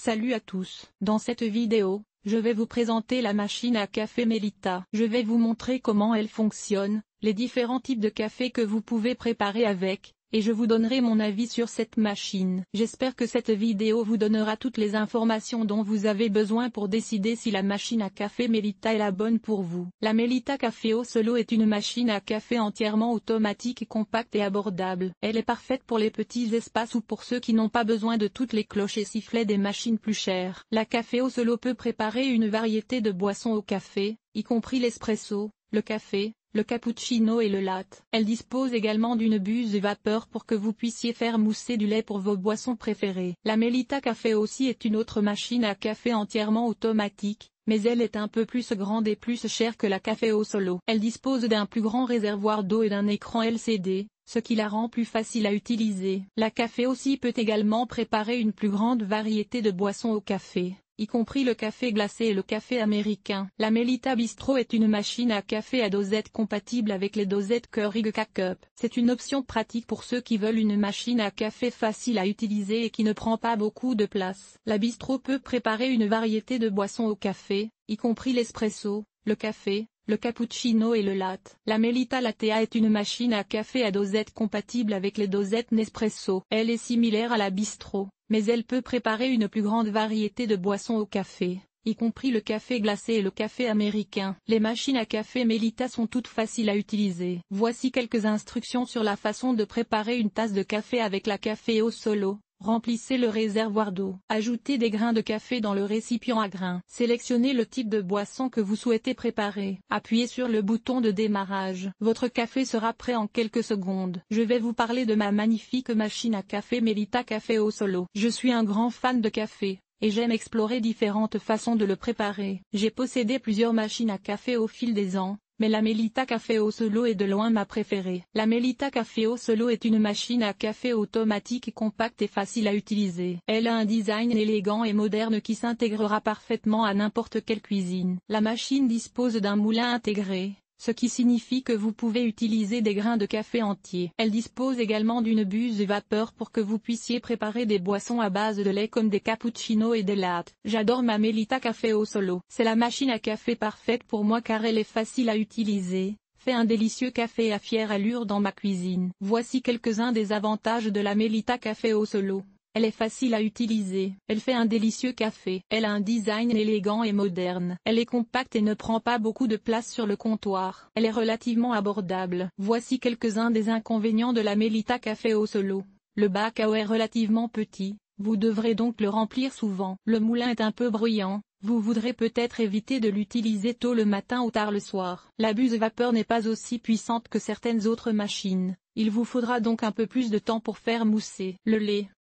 Salut à tous. Dans cette vidéo, je vais vous présenter la machine à café Melita. Je vais vous montrer comment elle fonctionne, les différents types de café que vous pouvez préparer avec, et je vous donnerai mon avis sur cette machine. J'espère que cette vidéo vous donnera toutes les informations dont vous avez besoin pour décider si la machine à café Melita est la bonne pour vous. La Melita Caféo Solo est une machine à café entièrement automatique, compacte et abordable. Elle est parfaite pour les petits espaces ou pour ceux qui n'ont pas besoin de toutes les cloches et sifflets des machines plus chères. La Caféo Solo peut préparer une variété de boissons au café, y compris l'espresso, le café, le cappuccino et le latte. Elle dispose également d'une buse vapeur pour que vous puissiez faire mousser du lait pour vos boissons préférées. La Melita Caféo aussi est une autre machine à café entièrement automatique, mais elle est un peu plus grande et plus chère que la Caféo Solo. Elle dispose d'un plus grand réservoir d'eau et d'un écran LCD, ce qui la rend plus facile à utiliser. La Caféo aussi peut également préparer une plus grande variété de boissons au café, y compris le café glacé et le café américain. La Melita Bistro est une machine à café à dosette compatible avec les dosettes Keurig K-Cup. C'est une option pratique pour ceux qui veulent une machine à café facile à utiliser et qui ne prend pas beaucoup de place. La Bistro peut préparer une variété de boissons au café, y compris l'espresso, le café, le cappuccino et le latte. La Melita Lattea est une machine à café à dosette compatible avec les dosettes Nespresso. Elle est similaire à la Bistro, mais elle peut préparer une plus grande variété de boissons au café, y compris le café glacé et le café américain. Les machines à café Melita sont toutes faciles à utiliser. Voici quelques instructions sur la façon de préparer une tasse de café avec la Caféo Solo. Remplissez le réservoir d'eau. Ajoutez des grains de café dans le récipient à grains. Sélectionnez le type de boisson que vous souhaitez préparer. Appuyez sur le bouton de démarrage. Votre café sera prêt en quelques secondes. Je vais vous parler de ma magnifique machine à café Melita Caféo Solo. Je suis un grand fan de café, et j'aime explorer différentes façons de le préparer. J'ai possédé plusieurs machines à café au fil des ans, mais la Melita Caféo Solo est de loin ma préférée. La Melita Caféo Solo est une machine à café automatique compacte et facile à utiliser. Elle a un design élégant et moderne qui s'intégrera parfaitement à n'importe quelle cuisine. La machine dispose d'un moulin intégré, ce qui signifie que vous pouvez utiliser des grains de café entiers. Elle dispose également d'une buse vapeur pour que vous puissiez préparer des boissons à base de lait comme des cappuccinos et des lattes. J'adore ma Melita Caféo Solo. C'est la machine à café parfaite pour moi car elle est facile à utiliser, fait un délicieux café à fière allure dans ma cuisine. Voici quelques-uns des avantages de la Melita Caféo Solo. Elle est facile à utiliser. Elle fait un délicieux café. Elle a un design élégant et moderne. Elle est compacte et ne prend pas beaucoup de place sur le comptoir. Elle est relativement abordable. Voici quelques-uns des inconvénients de la Melita Caféo Solo. Le bac à eau est relativement petit. Vous devrez donc le remplir souvent. Le moulin est un peu bruyant. Vous voudrez peut-être éviter de l'utiliser tôt le matin ou tard le soir. La buse vapeur n'est pas aussi puissante que certaines autres machines. Il vous faudra donc un peu plus de temps pour faire mousser le lait.